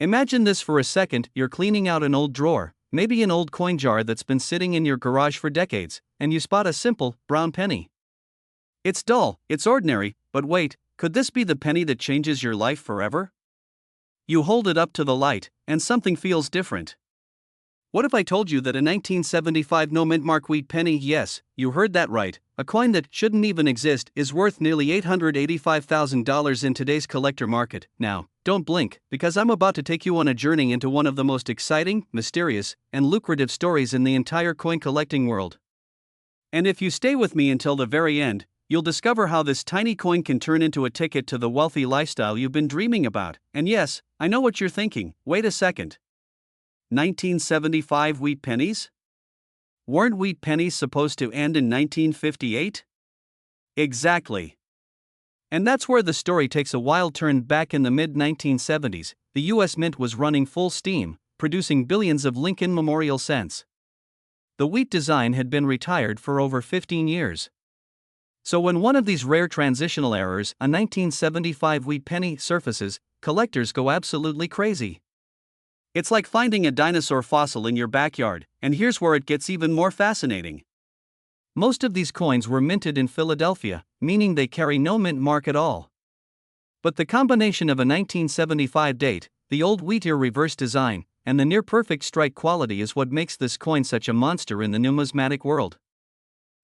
Imagine this for a second: you're cleaning out an old drawer, maybe an old coin jar that's been sitting in your garage for decades, and you spot a simple, brown penny. It's dull, it's ordinary, but wait, could this be the penny that changes your life forever? You hold it up to the light, and something feels different. What if I told you that a 1975 no-mint mark wheat penny, yes, you heard that right, a coin that shouldn't even exist, is worth nearly $885,000 in today's collector market? Now, don't blink, because I'm about to take you on a journey into one of the most exciting, mysterious, and lucrative stories in the entire coin collecting world. And if you stay with me until the very end, you'll discover how this tiny coin can turn into a ticket to the wealthy lifestyle you've been dreaming about. And yes, I know what you're thinking: wait a second. 1975 wheat pennies? Weren't wheat pennies supposed to end in 1958? Exactly. And that's where the story takes a wild turn. Back in the mid-1970s, the US Mint was running full steam, producing billions of Lincoln Memorial cents. The wheat design had been retired for over 15 years. So when one of these rare transitional errors, a 1975 wheat penny, surfaces, collectors go absolutely crazy. It's like finding a dinosaur fossil in your backyard, and here's where it gets even more fascinating. Most of these coins were minted in Philadelphia, meaning they carry no mint mark at all. But the combination of a 1975 date, the old wheat-ear reverse design, and the near-perfect strike quality is what makes this coin such a monster in the numismatic world.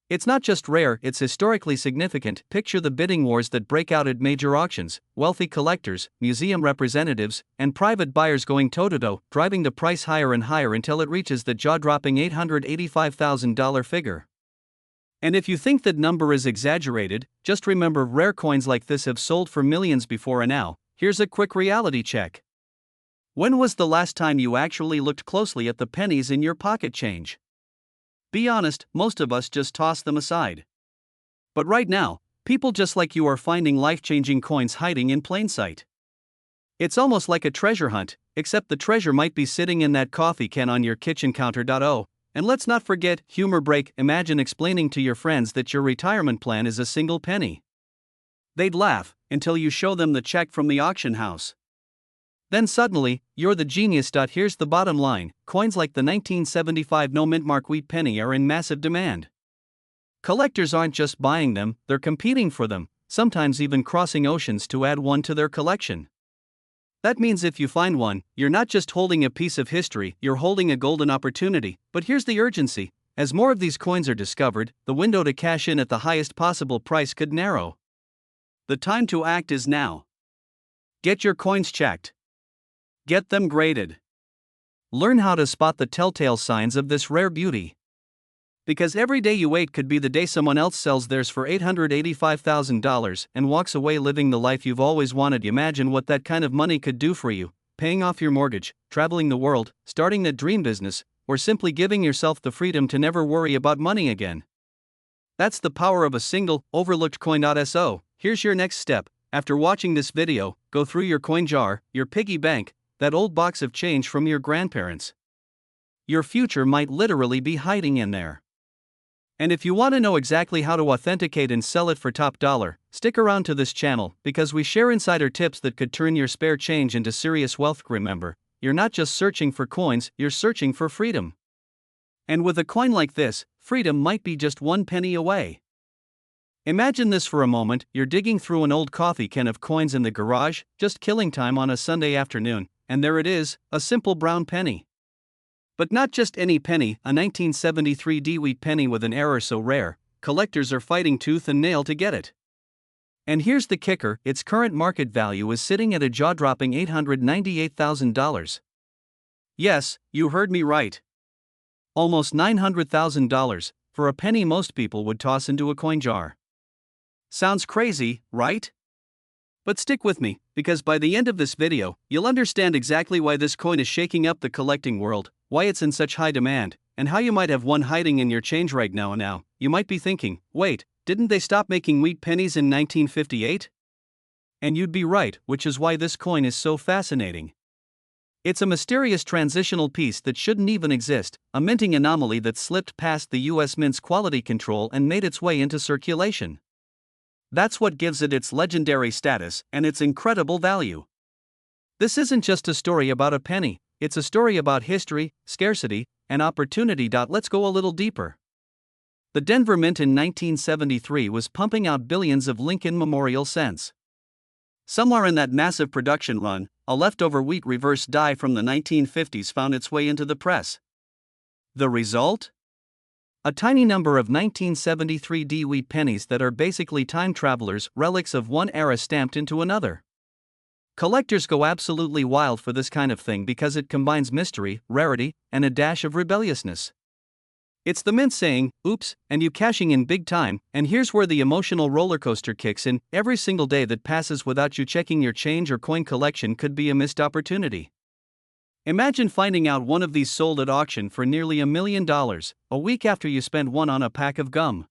It's not just rare, it's historically significant. Picture the bidding wars that break out at major auctions: wealthy collectors, museum representatives, and private buyers going toe-to-toe, driving the price higher and higher until it reaches the jaw-dropping $885,000 figure. And if you think that number is exaggerated, just remember, rare coins like this have sold for millions before. And now, here's a quick reality check. When was the last time you actually looked closely at the pennies in your pocket change? Be honest, most of us just toss them aside. But right now, people just like you are finding life-changing coins hiding in plain sight. It's almost like a treasure hunt, except the treasure might be sitting in that coffee can on your kitchen counter. Oh, and let's not forget, humor break. Imagine explaining to your friends that your retirement plan is a single penny. They'd laugh until you show them the check from the auction house. Then suddenly, you're the genius. Here's the bottom line: coins like the 1975 no-mint mark wheat penny are in massive demand. Collectors aren't just buying them, they're competing for them, sometimes even crossing oceans to add one to their collection. That means if you find one, you're not just holding a piece of history, you're holding a golden opportunity. But here's the urgency: as more of these coins are discovered, the window to cash in at the highest possible price could narrow. The time to act is now. Get your coins checked. Get them graded. Learn how to spot the telltale signs of this rare beauty. Because every day you wait could be the day someone else sells theirs for $885,000 and walks away living the life you've always wanted. Imagine what that kind of money could do for you: paying off your mortgage, traveling the world, starting that dream business, or simply giving yourself the freedom to never worry about money again. That's the power of a single, overlooked coin. So, here's your next step. After watching this video, go through your coin jar, your piggy bank, that old box of change from your grandparents. Your future might literally be hiding in there. And if you want to know exactly how to authenticate and sell it for top dollar, stick around to this channel, because we share insider tips that could turn your spare change into serious wealth. Remember, you're not just searching for coins, you're searching for freedom. And with a coin like this, freedom might be just one penny away. Imagine this for a moment: you're digging through an old coffee can of coins in the garage, just killing time on a Sunday afternoon, and there it is, a simple brown penny. But not just any penny, a 1973 D wheat penny with an error so rare, collectors are fighting tooth and nail to get it. And here's the kicker: its current market value is sitting at a jaw-dropping $898,000. Yes, you heard me right. Almost $900,000, for a penny most people would toss into a coin jar. Sounds crazy, right? But stick with me, because by the end of this video, you'll understand exactly why this coin is shaking up the collecting world, why it's in such high demand, and how you might have one hiding in your change right now. Now, you might be thinking, wait, didn't they stop making wheat pennies in 1958? And you'd be right, which is why this coin is so fascinating. It's a mysterious transitional piece that shouldn't even exist, a minting anomaly that slipped past the US Mint's quality control and made its way into circulation. That's what gives it its legendary status and its incredible value. This isn't just a story about a penny, it's a story about history, scarcity, and opportunity. Let's go a little deeper. The Denver Mint in 1973 was pumping out billions of Lincoln Memorial cents. Somewhere in that massive production run, a leftover wheat reverse die from the 1950s found its way into the press. The result? A tiny number of 1973 D wheat pennies that are basically time travelers, relics of one era stamped into another. Collectors go absolutely wild for this kind of thing because it combines mystery, rarity, and a dash of rebelliousness. It's the mint saying, oops, and you cashing in big time, and here's where the emotional roller coaster kicks in. Every single day that passes without you checking your change or coin collection could be a missed opportunity. Imagine finding out one of these sold at auction for nearly $1 million, a week after you spent one on a pack of gum.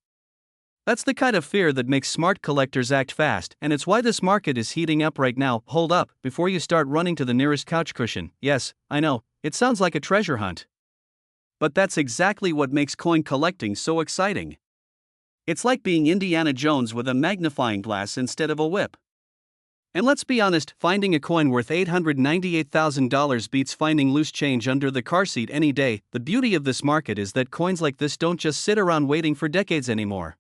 That's the kind of fear that makes smart collectors act fast, and it's why this market is heating up right now. Hold up, before you start running to the nearest couch cushion. Yes, I know, it sounds like a treasure hunt. But that's exactly what makes coin collecting so exciting. It's like being Indiana Jones with a magnifying glass instead of a whip. And let's be honest, finding a coin worth $898,000 beats finding loose change under the car seat any day. The beauty of this market is that coins like this don't just sit around waiting for decades anymore.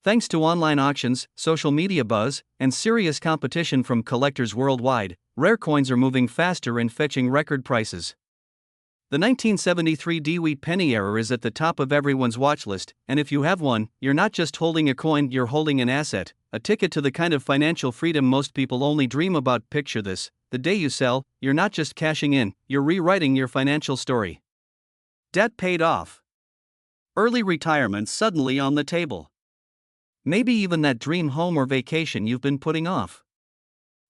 Thanks to online auctions, social media buzz, and serious competition from collectors worldwide, rare coins are moving faster and fetching record prices. The 1973 D wheat penny era is at the top of everyone's watch list, and if you have one, you're not just holding a coin, you're holding an asset, a ticket to the kind of financial freedom most people only dream about. Picture this: the day you sell, you're not just cashing in, you're rewriting your financial story. Debt paid off. Early retirement suddenly on the table. Maybe even that dream home or vacation you've been putting off.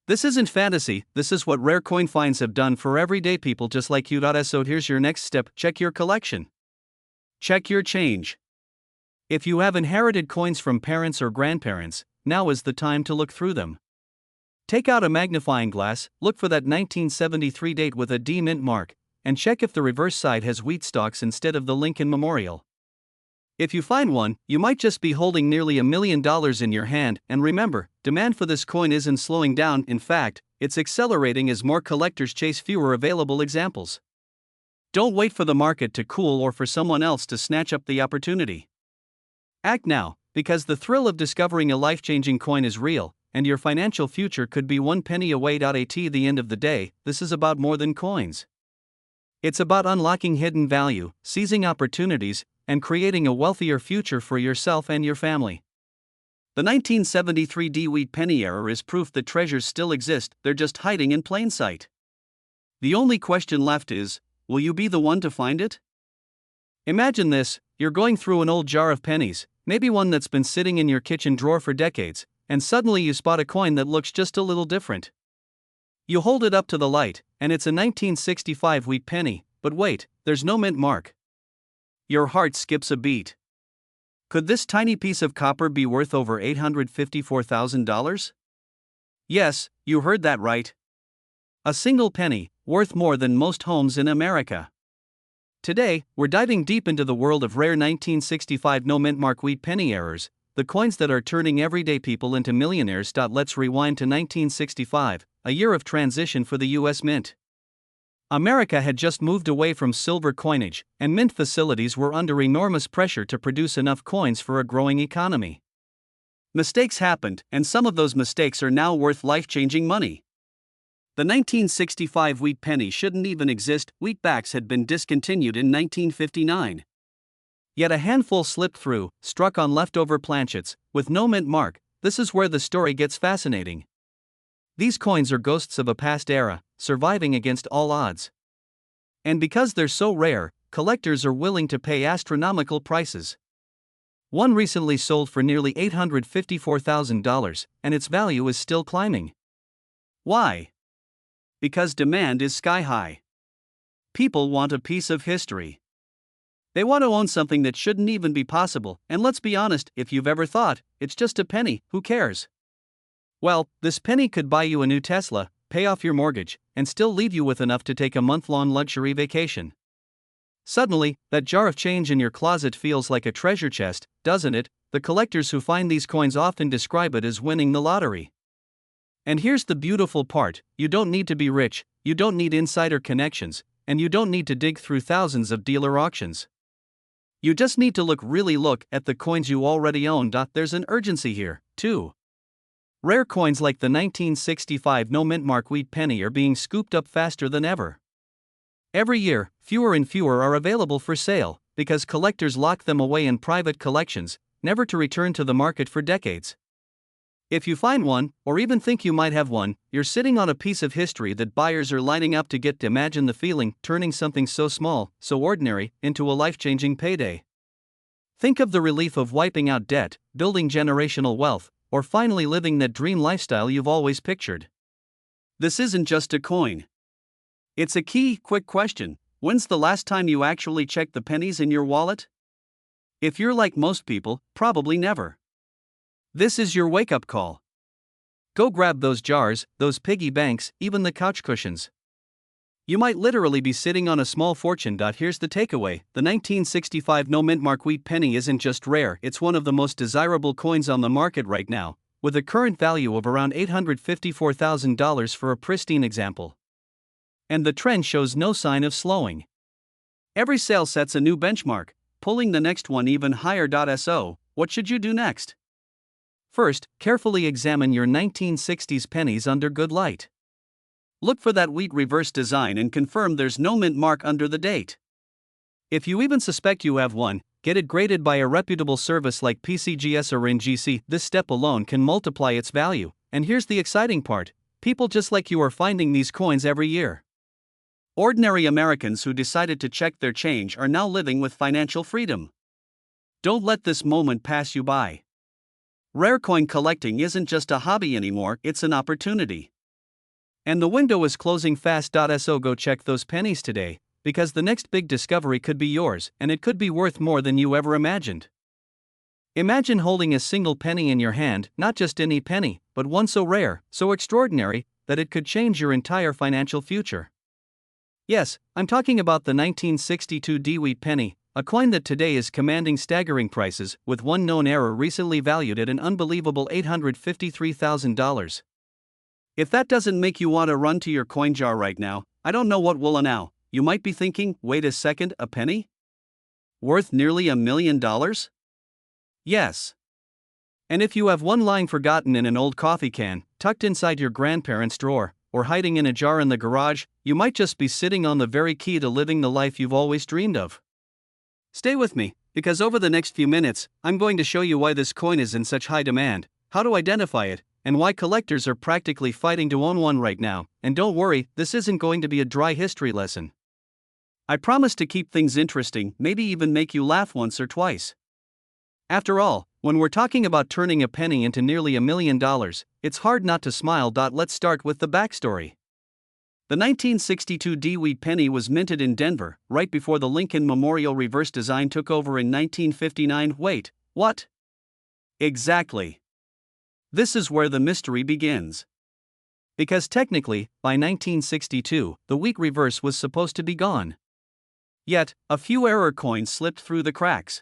This isn't fantasy, this is what rare coin finds have done for everyday people just like you. So here's your next step: check your collection. Check your change. If you have inherited coins from parents or grandparents, now is the time to look through them. Take out a magnifying glass, look for that 1973 date with a D mint mark, and check if the reverse side has wheat stalks instead of the Lincoln Memorial. If you find one, you might just be holding nearly $1 million in your hand, and remember, demand for this coin isn't slowing down. In fact, it's accelerating as more collectors chase fewer available examples. Don't wait for the market to cool or for someone else to snatch up the opportunity. Act now, because the thrill of discovering a life-changing coin is real, and your financial future could be one penny away. At the end of the day, this is about more than coins. It's about unlocking hidden value, seizing opportunities, and creating a wealthier future for yourself and your family. The 1973 D wheat penny era is proof that treasures still exist, they're just hiding in plain sight. The only question left is, will you be the one to find it? Imagine this: you're going through an old jar of pennies, maybe one that's been sitting in your kitchen drawer for decades, and suddenly you spot a coin that looks just a little different. You hold it up to the light, and it's a 1965 wheat penny, but wait, there's no mint mark. Your heart skips a beat. Could this tiny piece of copper be worth over $854,000? Yes, you heard that right. A single penny, worth more than most homes in America. Today, we're diving deep into the world of rare 1965 no mint mark wheat penny errors, the coins that are turning everyday people into millionaires. Let's rewind to 1965, a year of transition for the U.S. Mint. America had just moved away from silver coinage, and mint facilities were under enormous pressure to produce enough coins for a growing economy. Mistakes happened, and some of those mistakes are now worth life-changing money. The 1965 wheat penny shouldn't even exist. Wheatbacks had been discontinued in 1959. Yet a handful slipped through, struck on leftover planchets, with no mint mark. This is where the story gets fascinating. These coins are ghosts of a past era, surviving against all odds. And because they're so rare, collectors are willing to pay astronomical prices. One recently sold for nearly $854,000, and its value is still climbing. Why? Because demand is sky high. People want a piece of history. They want to own something that shouldn't even be possible, and let's be honest, if you've ever thought, it's just a penny, who cares? Well, this penny could buy you a new Tesla, pay off your mortgage, and still leave you with enough to take a month-long luxury vacation. Suddenly, that jar of change in your closet feels like a treasure chest, doesn't it? The collectors who find these coins often describe it as winning the lottery. And here's the beautiful part: you don't need to be rich, you don't need insider connections, and you don't need to dig through thousands of dealer auctions. You just need to look at the coins you already own. There's an urgency here, too. Rare coins like the 1965 no mint mark wheat penny are being scooped up faster than ever. Every year, fewer and fewer are available for sale, because collectors lock them away in private collections, never to return to the market for decades. If you find one, or even think you might have one, you're sitting on a piece of history that buyers are lining up to get. Imagine the feeling, turning something so small, so ordinary, into a life-changing payday. Think of the relief of wiping out debt, building generational wealth, or finally living that dream lifestyle you've always pictured. This isn't just a coin. It's a key, quick question. When's the last time you actually checked the pennies in your wallet? If you're like most people, probably never. This is your wake-up call. Go grab those jars, those piggy banks, even the couch cushions. You might literally be sitting on a small fortune. Here's the takeaway: the 1965 no mint mark wheat penny isn't just rare, it's one of the most desirable coins on the market right now, with a current value of around $854,000 for a pristine example. And the trend shows no sign of slowing. Every sale sets a new benchmark, pulling the next one even higher. So, what should you do next? First, carefully examine your 1960s pennies under good light. Look for that wheat reverse design and confirm there's no mint mark under the date. If you even suspect you have one, get it graded by a reputable service like PCGS or NGC. This step alone can multiply its value. And here's the exciting part: people just like you are finding these coins every year. Ordinary Americans who decided to check their change are now living with financial freedom. Don't let this moment pass you by. Rare coin collecting isn't just a hobby anymore, it's an opportunity. And the window is closing fast. So go check those pennies today, because the next big discovery could be yours, and it could be worth more than you ever imagined. Imagine holding a single penny in your hand, not just any penny, but one so rare, so extraordinary, that it could change your entire financial future. Yes, I'm talking about the 1962 D wheat penny, a coin that today is commanding staggering prices, with one known error recently valued at an unbelievable $853,000. If that doesn't make you want to run to your coin jar right now, I don't know what will. Now, you might be thinking, wait a second, a penny? Worth nearly $1 million? Yes. And if you have one lying forgotten in an old coffee can, tucked inside your grandparents' drawer, or hiding in a jar in the garage, you might just be sitting on the very key to living the life you've always dreamed of. Stay with me, because over the next few minutes, I'm going to show you why this coin is in such high demand, how to identify it, and why collectors are practically fighting to own one right now. And don't worry, this isn't going to be a dry history lesson. I promise to keep things interesting, maybe even make you laugh once or twice. After all, when we're talking about turning a penny into nearly $1 million, it's hard not to smile. Let's start with the backstory. The 1962 D wheat penny was minted in Denver, right before the Lincoln Memorial reverse design took over in 1959. Wait, what? Exactly. This is where the mystery begins. Because technically, by 1962, the wheat reverse was supposed to be gone. Yet, a few error coins slipped through the cracks.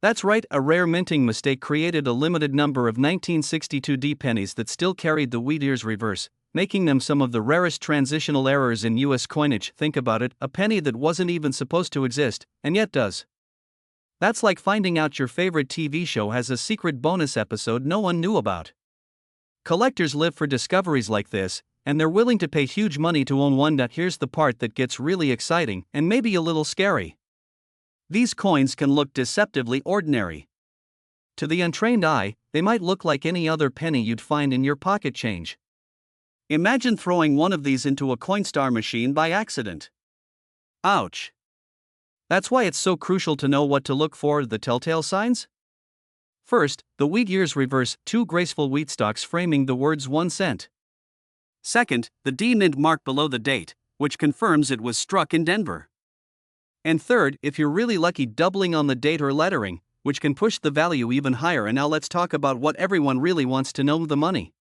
That's right, a rare minting mistake created a limited number of 1962 D pennies that still carried the wheat ears reverse, making them some of the rarest transitional errors in U.S. coinage. Think about it, a penny that wasn't even supposed to exist, and yet does. That's like finding out your favorite TV show has a secret bonus episode no one knew about. Collectors live for discoveries like this, and they're willing to pay huge money to own one. Here's the part that gets really exciting, and maybe a little scary. These coins can look deceptively ordinary. To the untrained eye, they might look like any other penny you'd find in your pocket change. Imagine throwing one of these into a Coinstar machine by accident. Ouch. That's why it's so crucial to know what to look for: the telltale signs. First, the wheat ears reverse, two graceful wheat stalks framing the words 1 cent. Second, the D mint mark below the date, which confirms it was struck in Denver. And third, if you're really lucky, doubling on the date or lettering, which can push the value even higher. And now let's talk about what everyone really wants to know: the money.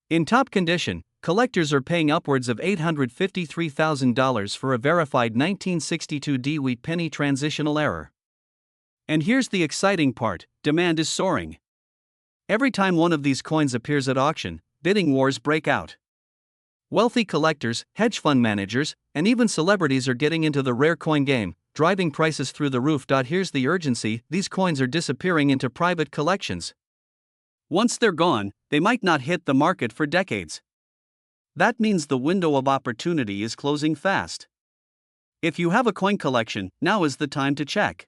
In top condition, collectors are paying upwards of $853,000 for a verified 1962 D wheat penny transitional error. And here's the exciting part: demand is soaring. Every time one of these coins appears at auction, bidding wars break out. Wealthy collectors, hedge fund managers, and even celebrities are getting into the rare coin game, driving prices through the roof. Here's the urgency: these coins are disappearing into private collections. Once they're gone, they might not hit the market for decades. That means the window of opportunity is closing fast. If you have a coin collection, now is the time to check.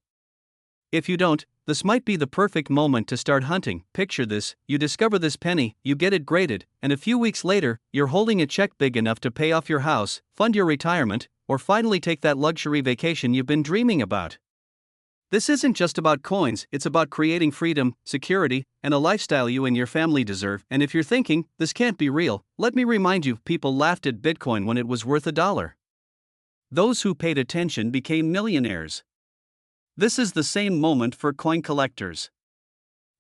If you don't, this might be the perfect moment to start hunting. Picture this: you discover this penny, you get it graded, and a few weeks later, you're holding a check big enough to pay off your house, fund your retirement, or finally take that luxury vacation you've been dreaming about. This isn't just about coins, it's about creating freedom, security, and a lifestyle you and your family deserve. And if you're thinking, this can't be real, let me remind you, people laughed at Bitcoin when it was worth $1. Those who paid attention became millionaires. This is the same moment for coin collectors.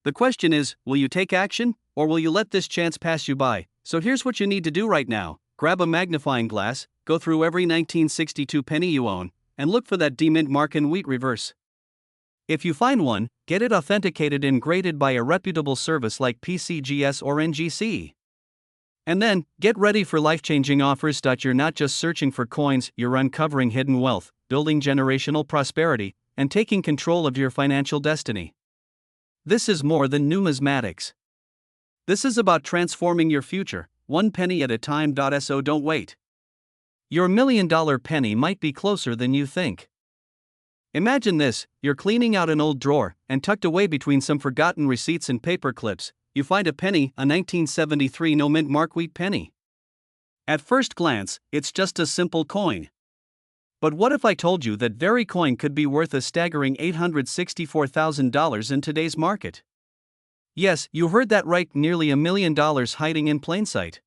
The question is, will you take action, or will you let this chance pass you by? So here's what you need to do right now: grab a magnifying glass, go through every 1962 penny you own, and look for that D-mint mark in wheat reverse. If you find one, get it authenticated and graded by a reputable service like PCGS or NGC. And then, get ready for life-changing offers. You're not just searching for coins, you're uncovering hidden wealth, building generational prosperity, and taking control of your financial destiny. This is more than numismatics. This is about transforming your future, one penny at a time. So don't wait. Your $1 million penny might be closer than you think. Imagine this: you're cleaning out an old drawer, and tucked away between some forgotten receipts and paper clips, you find a penny, a 1973 no-mint mark wheat penny. At first glance, it's just a simple coin. But what if I told you that very coin could be worth a staggering $864,000 in today's market? Yes, you heard that right, nearly $1 million hiding in plain sight.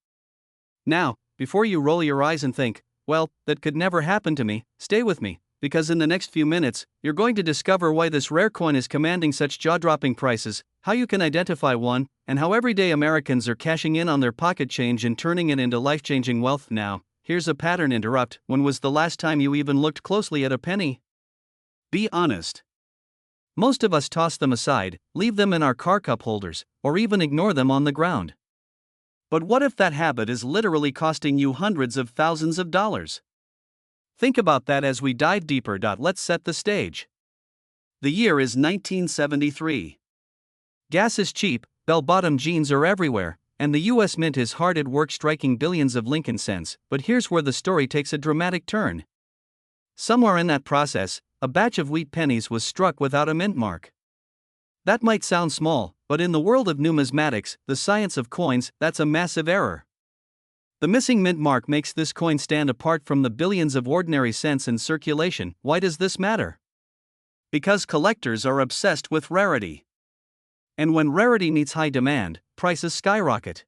Now, before you roll your eyes and think, well, that could never happen to me, stay with me, because in the next few minutes, you're going to discover why this rare coin is commanding such jaw-dropping prices, how you can identify one, and how everyday Americans are cashing in on their pocket change and turning it into life-changing wealth. Now, here's a pattern interrupt: when was the last time you even looked closely at a penny? Be honest. Most of us toss them aside, leave them in our car cup holders, or even ignore them on the ground. But what if that habit is literally costing you hundreds of thousands of dollars? Think about that as we dive deeper. Let's set the stage. The year is 1973. Gas is cheap, bell-bottom jeans are everywhere, and the US Mint is hard at work striking billions of Lincoln cents. But here's where the story takes a dramatic turn. Somewhere in that process, a batch of wheat pennies was struck without a mint mark. That might sound small, but in the world of numismatics, the science of coins, that's a massive error. The missing mint mark makes this coin stand apart from the billions of ordinary cents in circulation. Why does this matter? Because collectors are obsessed with rarity. And when rarity meets high demand, prices skyrocket.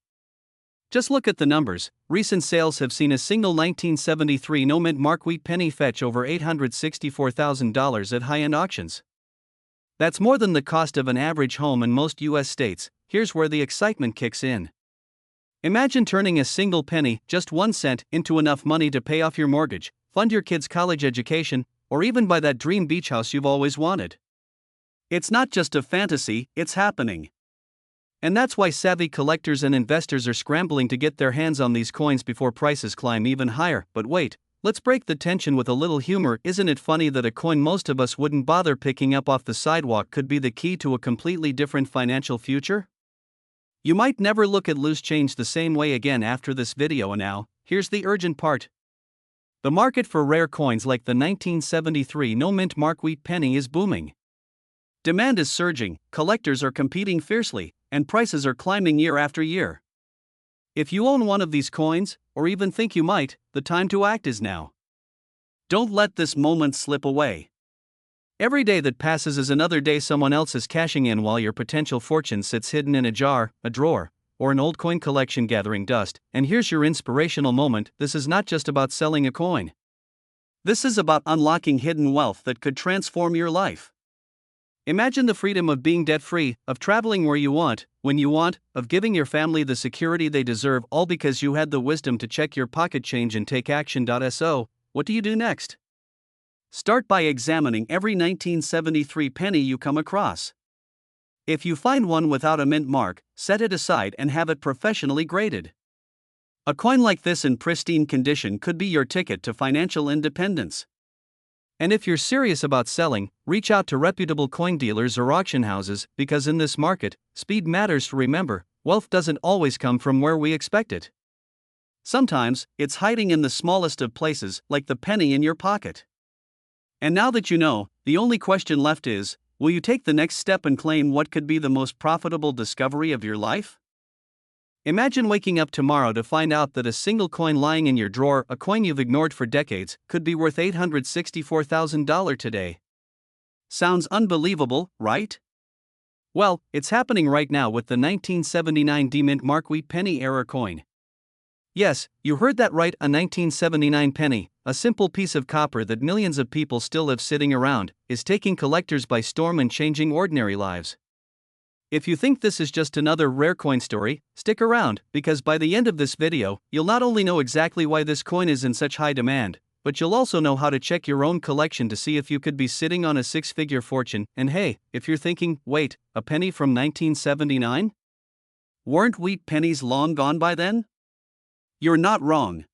Just look at the numbers. Recent sales have seen a single 1973 no-mint mark wheat penny fetch over $864,000 at high-end auctions. That's more than the cost of an average home in most US states. Here's where the excitement kicks in. Imagine turning a single penny, just 1 cent, into enough money to pay off your mortgage, fund your kids' college education, or even buy that dream beach house you've always wanted. It's not just a fantasy, it's happening. And that's why savvy collectors and investors are scrambling to get their hands on these coins before prices climb even higher. But wait, let's break the tension with a little humor. Isn't it funny that a coin most of us wouldn't bother picking up off the sidewalk could be the key to a completely different financial future? You might never look at loose change the same way again after this video. And now, here's the urgent part. The market for rare coins like the 1973 no-mint mark wheat penny is booming. Demand is surging, collectors are competing fiercely, and prices are climbing year after year. If you own one of these coins, or even think you might, the time to act is now. Don't let this moment slip away. Every day that passes is another day someone else is cashing in while your potential fortune sits hidden in a jar, a drawer, or an old coin collection gathering dust. And here's your inspirational moment. This is not just about selling a coin. This is about unlocking hidden wealth that could transform your life. Imagine the freedom of being debt-free, of traveling where you want, when you want, of giving your family the security they deserve, all because you had the wisdom to check your pocket change and take action. So, what do you do next? Start by examining every 1973 penny you come across. If you find one without a mint mark, set it aside and have it professionally graded. A coin like this in pristine condition could be your ticket to financial independence. And if you're serious about selling, reach out to reputable coin dealers or auction houses, because in this market, speed matters. Remember, wealth doesn't always come from where we expect it. Sometimes, it's hiding in the smallest of places, like the penny in your pocket. And now that you know, the only question left is, will you take the next step and claim what could be the most profitable discovery of your life? Imagine waking up tomorrow to find out that a single coin lying in your drawer, a coin you've ignored for decades, could be worth $864,000 today. Sounds unbelievable, right? Well, it's happening right now with the 1979 D-Mint Mark Wheat penny era coin. Yes, you heard that right, a 1979 penny, a simple piece of copper that millions of people still have sitting around, is taking collectors by storm and changing ordinary lives. If you think this is just another rare coin story, stick around, because by the end of this video, you'll not only know exactly why this coin is in such high demand, but you'll also know how to check your own collection to see if you could be sitting on a six-figure fortune. And hey, if you're thinking, wait, a penny from 1979? Weren't wheat pennies long gone by then? You're not wrong.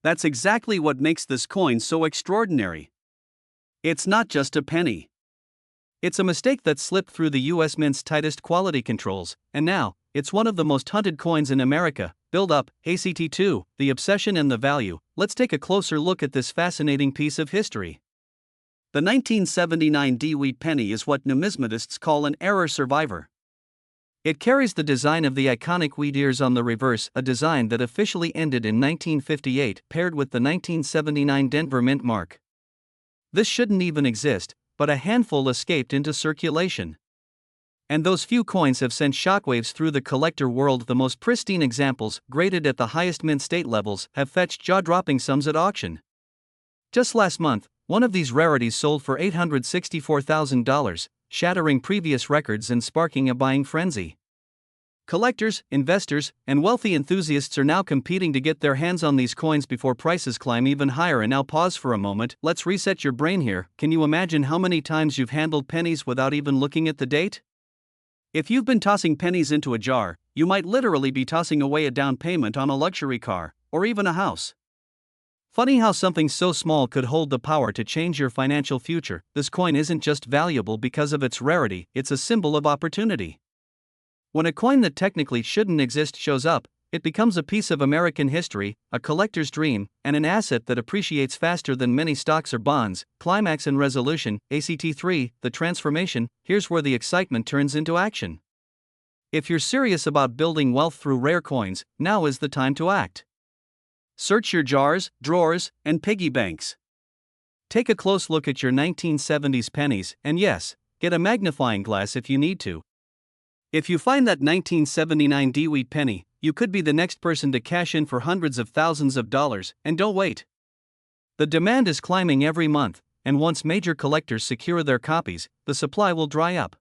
That's exactly what makes this coin so extraordinary. It's not just a penny. It's a mistake that slipped through the US Mint's tightest quality controls, and now, it's one of the most hunted coins in America. Build up, ACT2, the obsession and the value. Let's take a closer look at this fascinating piece of history. The 1979 D-Wheat penny is what numismatists call an error survivor. It carries the design of the iconic wheat ears on the reverse, a design that officially ended in 1958, paired with the 1979 Denver Mint mark. This shouldn't even exist, but a handful escaped into circulation. And those few coins have sent shockwaves through the collector world. The most pristine examples, graded at the highest mint state levels, have fetched jaw-dropping sums at auction. Just last month, one of these rarities sold for $864,000, shattering previous records and sparking a buying frenzy. Collectors, investors, and wealthy enthusiasts are now competing to get their hands on these coins before prices climb even higher. And now pause for a moment, let's reset your brain here. Can you imagine how many times you've handled pennies without even looking at the date? If you've been tossing pennies into a jar, you might literally be tossing away a down payment on a luxury car, or even a house. Funny how something so small could hold the power to change your financial future. This coin isn't just valuable because of its rarity, it's a symbol of opportunity. When a coin that technically shouldn't exist shows up, it becomes a piece of American history, a collector's dream, and an asset that appreciates faster than many stocks or bonds. Climax and resolution, ACT3, the transformation. Here's where the excitement turns into action. If you're serious about building wealth through rare coins, now is the time to act. Search your jars, drawers, and piggy banks. Take a close look at your 1970s pennies, and yes, get a magnifying glass if you need to. If you find that 1979 D-Wheat penny, you could be the next person to cash in for hundreds of thousands of dollars, and don't wait. The demand is climbing every month, and once major collectors secure their copies, the supply will dry up.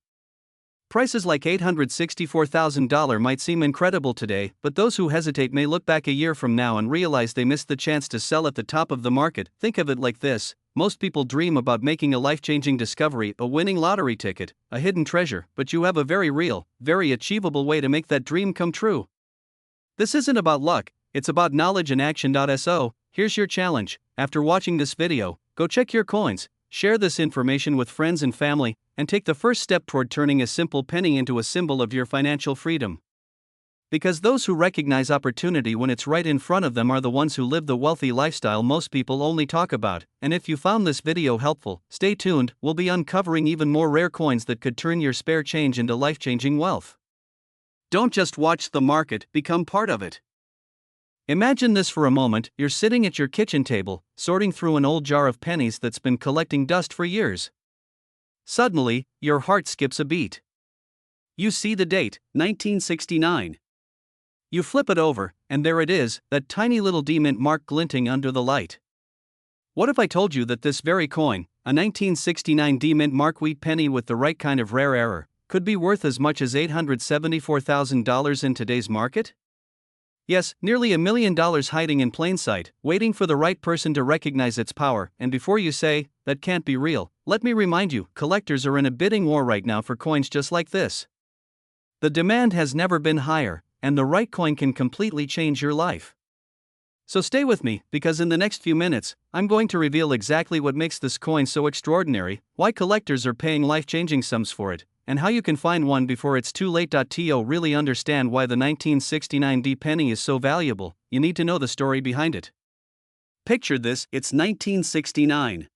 Prices like $864,000 might seem incredible today, but those who hesitate may look back a year from now and realize they missed the chance to sell at the top of the market. Think of it like this. Most people dream about making a life-changing discovery, a winning lottery ticket, a hidden treasure, but you have a very real, very achievable way to make that dream come true. This isn't about luck, it's about knowledge and action. So, here's your challenge. After watching this video, go check your coins, share this information with friends and family, and take the first step toward turning a simple penny into a symbol of your financial freedom. Because those who recognize opportunity when it's right in front of them are the ones who live the wealthy lifestyle most people only talk about. And if you found this video helpful, stay tuned, we'll be uncovering even more rare coins that could turn your spare change into life-changing wealth. Don't just watch the market, become part of it. Imagine this for a moment. You're sitting at your kitchen table, sorting through an old jar of pennies that's been collecting dust for years. Suddenly, your heart skips a beat. You see the date, 1969. You flip it over, and there it is, that tiny little D-Mint mark glinting under the light. What if I told you that this very coin, a 1969 D-Mint mark wheat penny with the right kind of rare error, could be worth as much as $874,000 in today's market? Yes, nearly $1 million hiding in plain sight, waiting for the right person to recognize its power. And before you say, that can't be real, let me remind you, collectors are in a bidding war right now for coins just like this. The demand has never been higher, and the right coin can completely change your life. So stay with me, because in the next few minutes, I'm going to reveal exactly what makes this coin so extraordinary, why collectors are paying life-changing sums for it, and how you can find one before it's too late. To really understand why the 1969 D penny is so valuable, you need to know the story behind it. Picture this, it's 1969.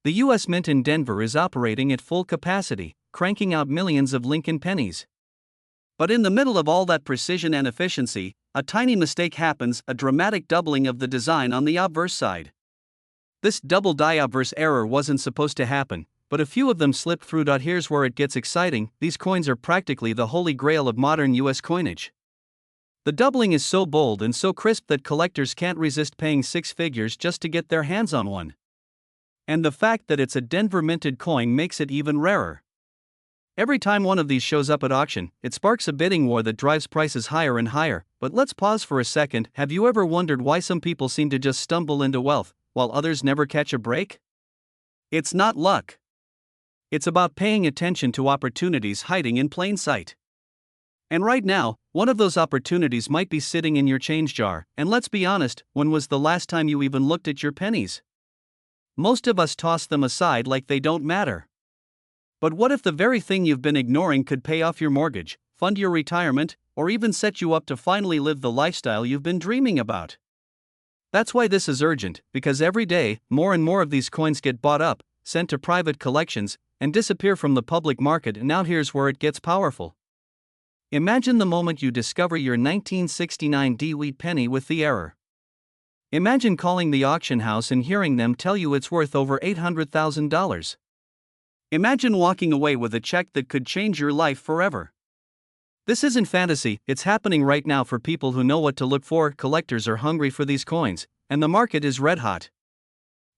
The U.S. Mint in Denver is operating at full capacity, cranking out millions of Lincoln pennies. But in the middle of all that precision and efficiency, a tiny mistake happens, a dramatic doubling of the design on the obverse side. This double die-obverse error wasn't supposed to happen, but a few of them slipped through. Here's where it gets exciting, these coins are practically the holy grail of modern US coinage. The doubling is so bold and so crisp that collectors can't resist paying six figures just to get their hands on one. And the fact that it's a Denver minted coin makes it even rarer. Every time one of these shows up at auction, it sparks a bidding war that drives prices higher and higher. But let's pause for a second. Have you ever wondered why some people seem to just stumble into wealth, while others never catch a break? It's not luck. It's about paying attention to opportunities hiding in plain sight. And right now, one of those opportunities might be sitting in your change jar. And let's be honest, when was the last time you even looked at your pennies? Most of us toss them aside like they don't matter. But what if the very thing you've been ignoring could pay off your mortgage, fund your retirement, or even set you up to finally live the lifestyle you've been dreaming about? That's why this is urgent, because every day, more and more of these coins get bought up, sent to private collections, and disappear from the public market. And now here's where it gets powerful. Imagine the moment you discover your 1969 D-wheat penny with the error. Imagine calling the auction house and hearing them tell you it's worth over $800,000. Imagine walking away with a check that could change your life forever. This isn't fantasy, it's happening right now for people who know what to look for. Collectors are hungry for these coins, and the market is red hot.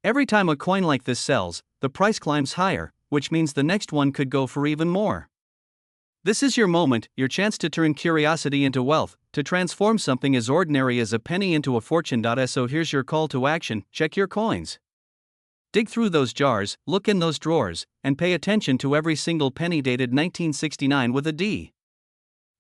Every time a coin like this sells, the price climbs higher, which means the next one could go for even more. This is your moment, your chance to turn curiosity into wealth, to transform something as ordinary as a penny into a fortune. So here's your call to action, check your coins. Dig through those jars, look in those drawers, and pay attention to every single penny dated 1969 with a D.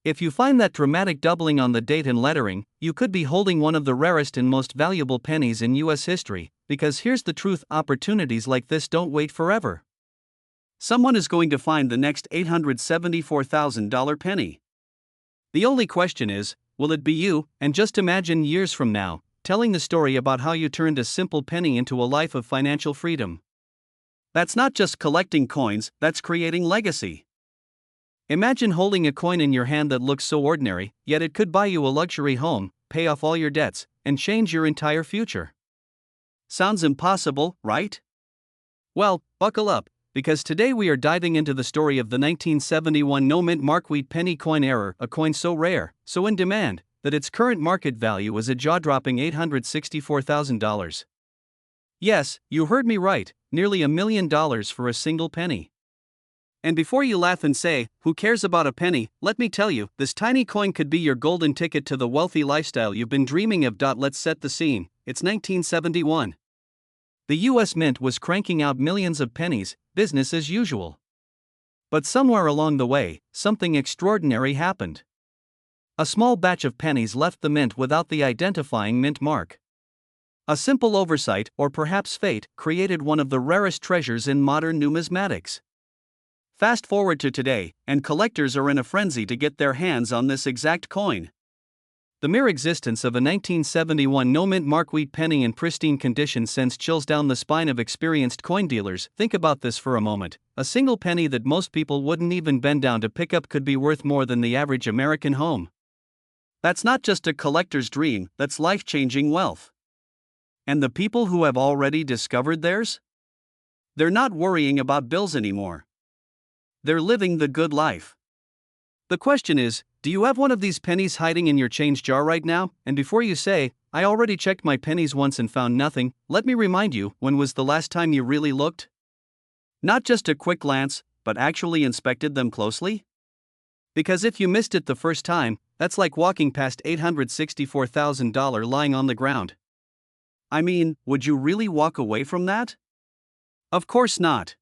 If you find that dramatic doubling on the date and lettering, you could be holding one of the rarest and most valuable pennies in US history, because here's the truth, opportunities like this don't wait forever. Someone is going to find the next $874,000 penny. The only question is, will it be you? And just imagine years from now, telling the story about how you turned a simple penny into a life of financial freedom. That's not just collecting coins, that's creating legacy. Imagine holding a coin in your hand that looks so ordinary, yet it could buy you a luxury home, pay off all your debts, and change your entire future. Sounds impossible, right? Well, buckle up, because today we are diving into the story of the 1971 no-mint Mark-wheat penny coin error, a coin so rare, so in demand, that its current market value is a jaw-dropping $864,000. Yes, you heard me right, nearly $1 million for a single penny. And before you laugh and say, who cares about a penny, let me tell you, this tiny coin could be your golden ticket to the wealthy lifestyle you've been dreaming of. Let's set the scene. It's 1971. The US Mint was cranking out millions of pennies, business as usual. But somewhere along the way, something extraordinary happened. A small batch of pennies left the mint without the identifying mint mark. A simple oversight, or perhaps fate, created one of the rarest treasures in modern numismatics. Fast forward to today, and collectors are in a frenzy to get their hands on this exact coin. The mere existence of a 1971 no-mint Mark-wheat penny in pristine condition sends chills down the spine of experienced coin dealers. Think about this for a moment. A single penny that most people wouldn't even bend down to pick up could be worth more than the average American home. That's not just a collector's dream, that's life-changing wealth. And the people who have already discovered theirs? They're not worrying about bills anymore. They're living the good life. The question is, do you have one of these pennies hiding in your change jar right now? And before you say, I already checked my pennies once and found nothing, let me remind you, when was the last time you really looked? Not just a quick glance, but actually inspected them closely? Because if you missed it the first time, that's like walking past $864,000 lying on the ground. I mean, would you really walk away from that? Of course not.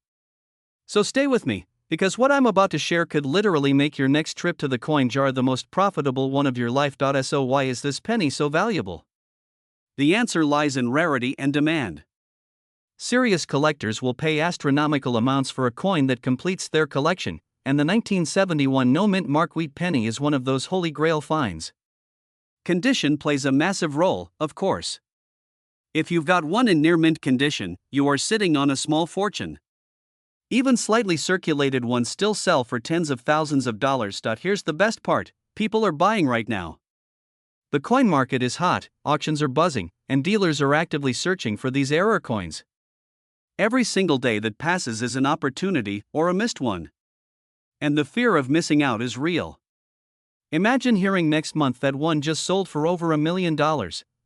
So stay with me, because what I'm about to share could literally make your next trip to the coin jar the most profitable one of your life. So why is this penny so valuable? The answer lies in rarity and demand. Serious collectors will pay astronomical amounts for a coin that completes their collection, and the 1971 no-mint mark wheat penny is one of those holy grail finds. Condition plays a massive role, of course. If you've got one in near-mint condition, you are sitting on a small fortune. Even slightly circulated ones still sell for tens of thousands of dollars. Here's the best part: people are buying right now. The coin market is hot, auctions are buzzing, and dealers are actively searching for these error coins. Every single day that passes is an opportunity or a missed one. And the fear of missing out is real. Imagine hearing next month that one just sold for over $1 million,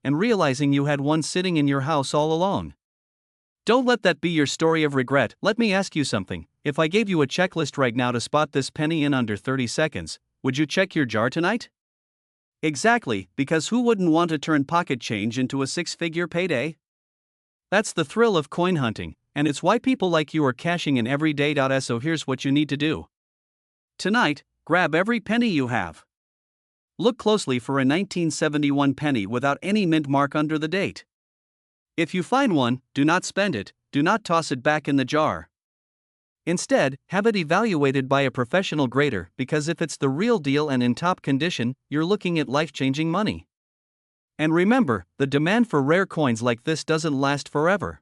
and realizing you had one sitting in your house all alone. Don't let that be your story of regret. Let me ask you something: if I gave you a checklist right now to spot this penny in under 30 seconds, would you check your jar tonight? Exactly, because who wouldn't want to turn pocket change into a six-figure payday? That's the thrill of coin hunting, and it's why people like you are cashing in every day. So here's what you need to do. Tonight, grab every penny you have. Look closely for a 1971 penny without any mint mark under the date. If you find one, do not spend it, do not toss it back in the jar. Instead, have it evaluated by a professional grader, because if it's the real deal and in top condition, you're looking at life-changing money. And remember, the demand for rare coins like this doesn't last forever.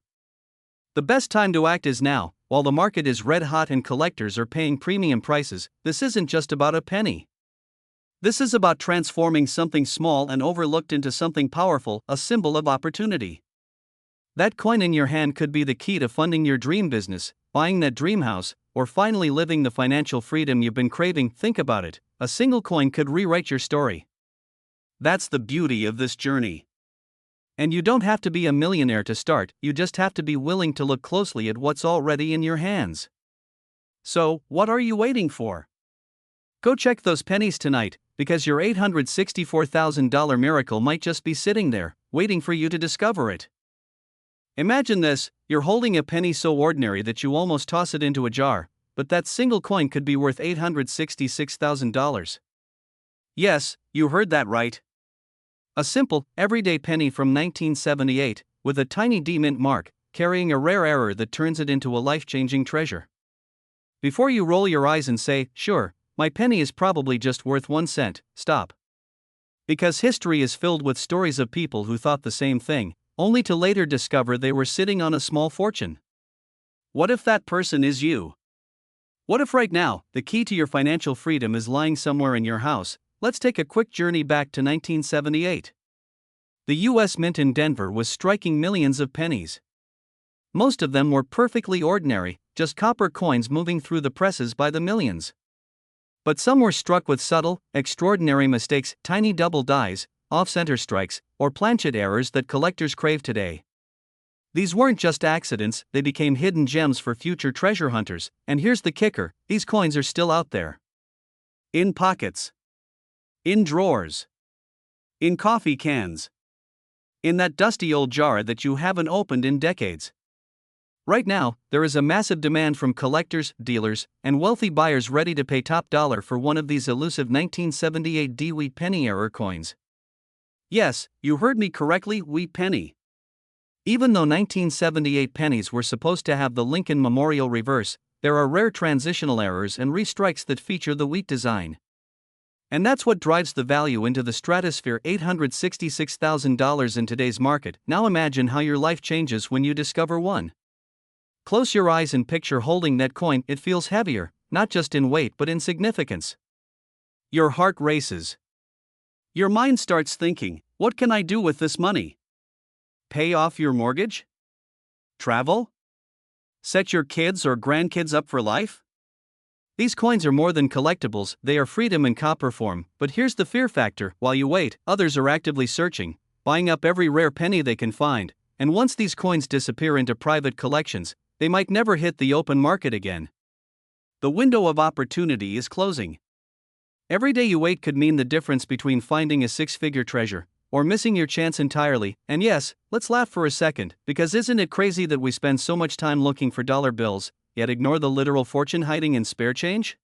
The best time to act is now, while the market is red hot and collectors are paying premium prices. This isn't just about a penny. This is about transforming something small and overlooked into something powerful, a symbol of opportunity. That coin in your hand could be the key to funding your dream business, buying that dream house, or finally living the financial freedom you've been craving. Think about it: a single coin could rewrite your story. That's the beauty of this journey. And you don't have to be a millionaire to start, you just have to be willing to look closely at what's already in your hands. So, what are you waiting for? Go check those pennies tonight, because your $864,000 miracle might just be sitting there, waiting for you to discover it. Imagine this: you're holding a penny so ordinary that you almost toss it into a jar, but that single coin could be worth $866,000. Yes, you heard that right. A simple, everyday penny from 1978, with a tiny D mint mark, carrying a rare error that turns it into a life-changing treasure. Before you roll your eyes and say, "Sure, my penny is probably just worth 1 cent, stop. Because history is filled with stories of people who thought the same thing, only to later discover they were sitting on a small fortune. What if that person is you? What if right now, the key to your financial freedom is lying somewhere in your house? Let's take a quick journey back to 1978. The U.S. Mint in Denver was striking millions of pennies. Most of them were perfectly ordinary, just copper coins moving through the presses by the millions. But some were struck with subtle, extraordinary mistakes: tiny double dies, off-center strikes, or planchet errors that collectors crave today. These weren't just accidents, they became hidden gems for future treasure hunters. And here's the kicker: these coins are still out there. In pockets. In drawers. In coffee cans. In that dusty old jar that you haven't opened in decades. Right now, there is a massive demand from collectors, dealers, and wealthy buyers ready to pay top dollar for one of these elusive 1978 D wheat penny error coins. Yes, you heard me correctly, wheat penny. Even though 1978 pennies were supposed to have the Lincoln Memorial reverse, there are rare transitional errors and restrikes that feature the wheat design. And that's what drives the value into the stratosphere: $866,000 in today's market. Now imagine how your life changes when you discover one. Close your eyes and picture holding that coin. It feels heavier, not just in weight but in significance. Your heart races. Your mind starts thinking, what can I do with this money? Pay off your mortgage? Travel? Set your kids or grandkids up for life? These coins are more than collectibles, they are freedom in copper form. But here's the fear factor: while you wait, others are actively searching, buying up every rare penny they can find, and once these coins disappear into private collections, they might never hit the open market again. The window of opportunity is closing. Every day you wait could mean the difference between finding a six-figure treasure or missing your chance entirely. And yes, let's laugh for a second, because isn't it crazy that we spend so much time looking for dollar bills, yet ignore the literal fortune hiding in spare change?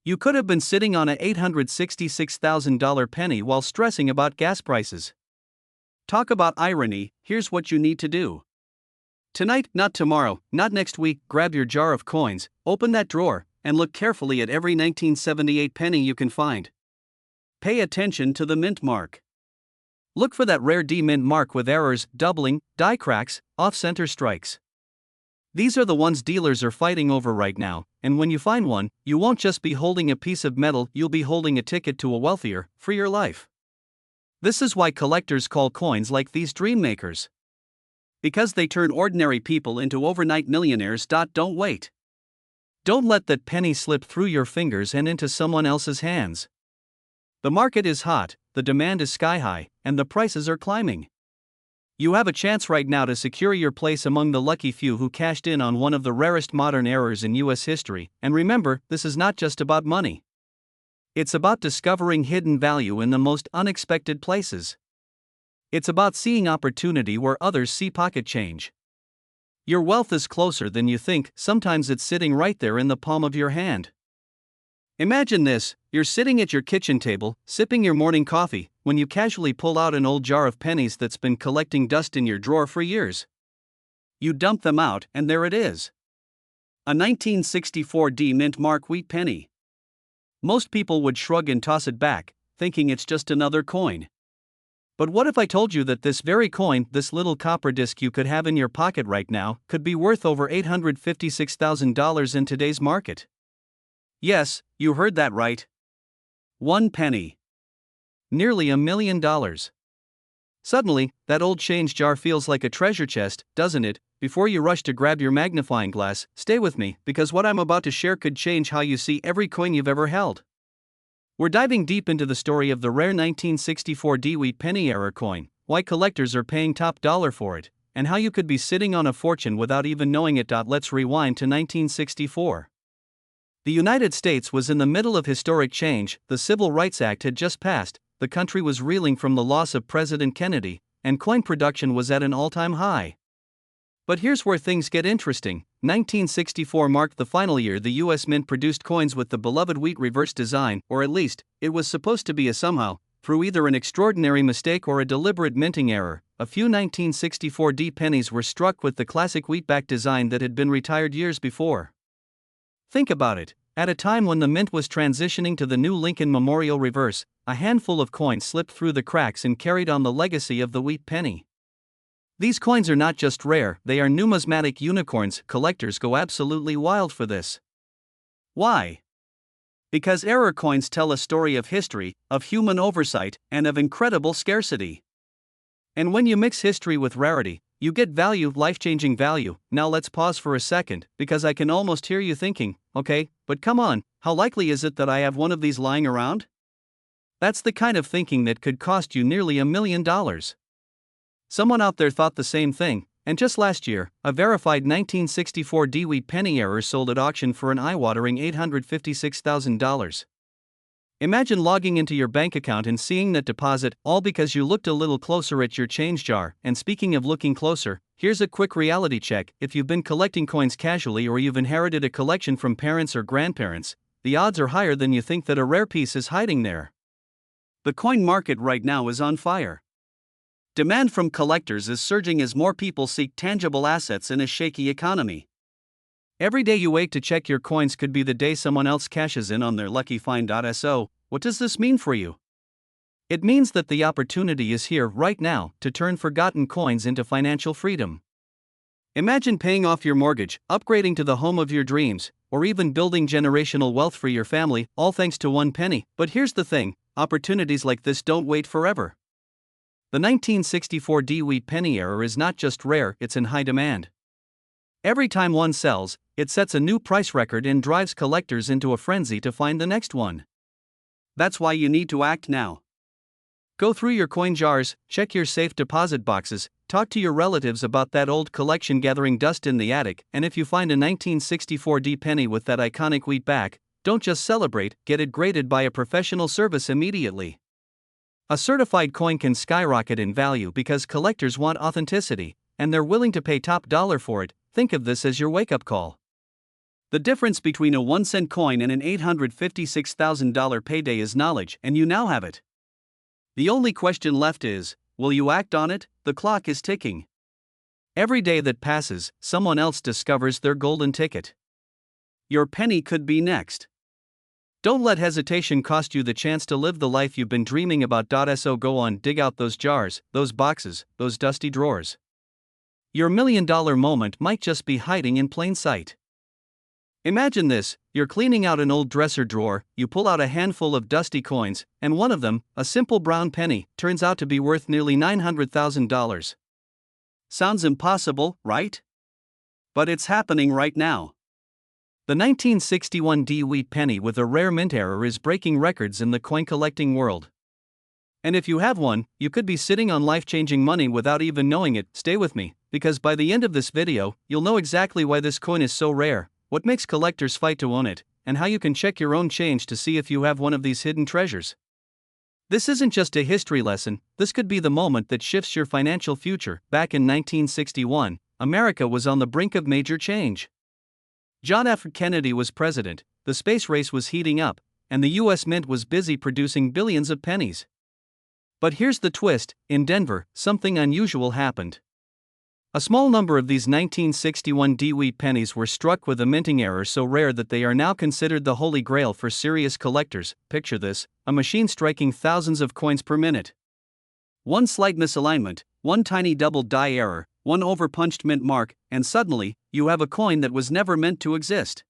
You could have been sitting on a $866,000 penny while stressing about gas prices. Talk about irony. Here's what you need to do. Tonight, not tomorrow, not next week, grab your jar of coins, open that drawer, and look carefully at every 1978 penny you can find. Pay attention to the mint mark. Look for that rare D-mint mark with errors, doubling, die cracks, off-center strikes. These are the ones dealers are fighting over right now, and when you find one, you won't just be holding a piece of metal, you'll be holding a ticket to a wealthier, freer life. This is why collectors call coins like these dream makers. Because they turn ordinary people into overnight millionaires. Don't wait. Don't let that penny slip through your fingers and into someone else's hands. The market is hot, the demand is sky high, and the prices are climbing. You have a chance right now to secure your place among the lucky few who cashed in on one of the rarest modern errors in U.S. history. And remember, this is not just about money. It's about discovering hidden value in the most unexpected places. It's about seeing opportunity where others see pocket change. Your wealth is closer than you think, sometimes it's sitting right there in the palm of your hand. Imagine this, you're sitting at your kitchen table, sipping your morning coffee, when you casually pull out an old jar of pennies that's been collecting dust in your drawer for years. You dump them out, and there it is. A 1964 D-mint mark wheat penny. Most people would shrug and toss it back, thinking it's just another coin. But what if I told you that this very coin, this little copper disc you could have in your pocket right now, could be worth over $856,000 in today's market? Yes, you heard that right. 1 penny. Nearly $1 million. Suddenly, that old change jar feels like a treasure chest, doesn't it? Before you rush to grab your magnifying glass, stay with me, because what I'm about to share could change how you see every coin you've ever held. We're diving deep into the story of the rare 1964 D-wheat penny era coin, why collectors are paying top dollar for it, and how you could be sitting on a fortune without even knowing it. Let's rewind to 1964. The United States was in the middle of historic change. The Civil Rights Act had just passed, the country was reeling from the loss of President Kennedy, and coin production was at an all-time high. But here's where things get interesting. 1964 marked the final year the U.S. Mint produced coins with the beloved wheat reverse design, or at least, it was supposed to be a somehow, through either an extraordinary mistake or a deliberate minting error, a few 1964 D pennies were struck with the classic wheatback design that had been retired years before. Think about it, at a time when the mint was transitioning to the new Lincoln Memorial reverse, a handful of coins slipped through the cracks and carried on the legacy of the wheat penny. These coins are not just rare, they are numismatic unicorns. Collectors go absolutely wild for this. Why? Because error coins tell a story of history, of human oversight, and of incredible scarcity. And when you mix history with rarity, you get value, life-changing value. Now let's pause for a second, because I can almost hear you thinking, okay, but come on, how likely is it that I have one of these lying around? That's the kind of thinking that could cost you nearly $1 million. Someone out there thought the same thing, and just last year, a verified 1964 D-wheat penny error sold at auction for an eye-watering $856,000. Imagine logging into your bank account and seeing that deposit, all because you looked a little closer at your change jar. And speaking of looking closer, here's a quick reality check. If you've been collecting coins casually or you've inherited a collection from parents or grandparents, the odds are higher than you think that a rare piece is hiding there. The coin market right now is on fire. Demand from collectors is surging as more people seek tangible assets in a shaky economy. Every day you wait to check your coins could be the day someone else cashes in on their lucky find. So, what does this mean for you? It means that the opportunity is here right now to turn forgotten coins into financial freedom. Imagine paying off your mortgage, upgrading to the home of your dreams, or even building generational wealth for your family, all thanks to 1 penny. But here's the thing, opportunities like this don't wait forever. The 1964 D-wheat penny error is not just rare, it's in high demand. Every time one sells, it sets a new price record and drives collectors into a frenzy to find the next one. That's why you need to act now. Go through your coin jars, check your safe deposit boxes, talk to your relatives about that old collection gathering dust in the attic, and if you find a 1964 D penny with that iconic wheat back, Don't just celebrate, get it graded by a professional service immediately. A certified coin can skyrocket in value because collectors want authenticity, and they're willing to pay top dollar for it. Think of this as your wake-up call. The difference between a 1-cent coin and an $856,000 payday is knowledge, and you now have it. The only question left is, will you act on it? The clock is ticking. Every day that passes, someone else discovers their golden ticket. Your penny could be next. Don't let hesitation cost you the chance to live the life you've been dreaming about. So go on, dig out those jars, those boxes, those dusty drawers. Your $1,000,000 moment might just be hiding in plain sight. Imagine this: you're cleaning out an old dresser drawer, you pull out a handful of dusty coins, and one of them, a simple brown penny, turns out to be worth nearly $900,000. Sounds impossible, right? But it's happening right now. The 1961 wheat penny with a rare mint error is breaking records in the coin collecting world. And if you have one, you could be sitting on life-changing money without even knowing it. Stay with me, because by the end of this video, you'll know exactly why this coin is so rare, what makes collectors fight to own it, and how you can check your own change to see if you have one of these hidden treasures. This isn't just a history lesson, this could be the moment that shifts your financial future. Back in 1961, America was on the brink of major change. John F. Kennedy was president, the space race was heating up, and the U.S. Mint was busy producing billions of pennies. But here's the twist: in Denver, something unusual happened. A small number of these 1961 wheat pennies were struck with a minting error so rare that they are now considered the holy grail for serious collectors. Picture this: a machine striking thousands of coins per minute. One slight misalignment, one tiny double die error, one overpunched mint mark, and suddenly, you have a coin that was never meant to exist.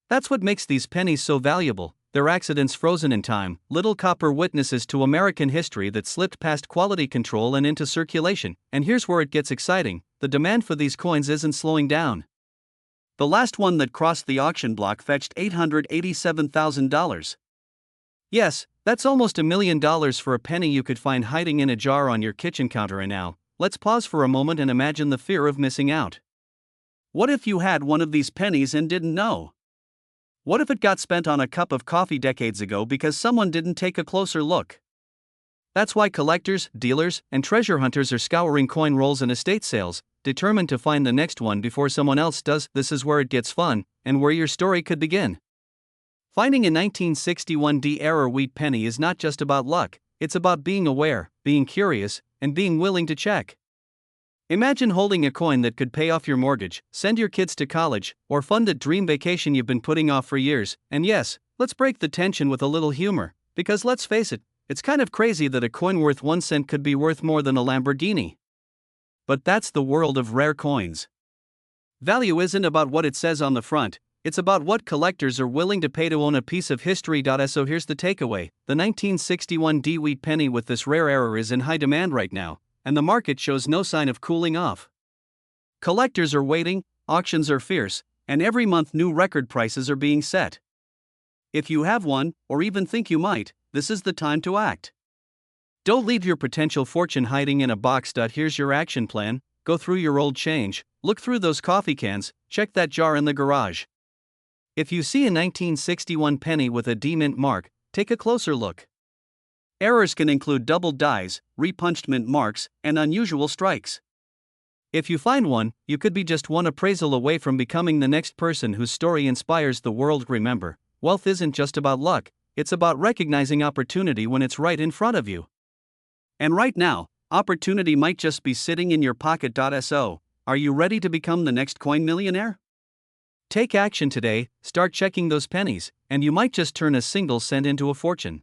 That's what makes these pennies so valuable. They're accidents frozen in time, little copper witnesses to American history that slipped past quality control and into circulation. And here's where it gets exciting: the demand for these coins isn't slowing down. The last one that crossed the auction block fetched $887,000. Yes, that's almost $1,000,000 for a penny you could find hiding in a jar on your kitchen counter. And now, let's pause for a moment and imagine the fear of missing out. What if you had one of these pennies and didn't know? What if it got spent on a cup of coffee decades ago because someone didn't take a closer look? That's why collectors, dealers, and treasure hunters are scouring coin rolls and estate sales, determined to find the next one before someone else does. This is where it gets fun, and where your story could begin. Finding a 1961 error wheat penny is not just about luck, it's about being aware, being curious, and being willing to check. Imagine holding a coin that could pay off your mortgage, send your kids to college, or fund a dream vacation you've been putting off for years. And yes, let's break the tension with a little humor, because let's face it, it's kind of crazy that a coin worth 1 cent could be worth more than a Lamborghini. But that's the world of rare coins. Value isn't about what it says on the front, it's about what collectors are willing to pay to own a piece of history. So here's the takeaway: the 1961 wheat penny with this rare error is in high demand right now, and the market shows no sign of cooling off. Collectors are waiting, auctions are fierce, and every month new record prices are being set. If you have one, or even think you might, this is the time to act. Don't leave your potential fortune hiding in a box. Here's your action plan: go through your old change, look through those coffee cans, check that jar in the garage. If you see a 1961 penny with a D-mint mark, take a closer look. Errors can include double dies, repunched mint marks, and unusual strikes. If you find one, you could be just one appraisal away from becoming the next person whose story inspires the world. Remember, wealth isn't just about luck, it's about recognizing opportunity when it's right in front of you. And right now, opportunity might just be sitting in your pocket. So, are you ready to become the next coin millionaire? Take action today, start checking those pennies, and you might just turn a single cent into a fortune.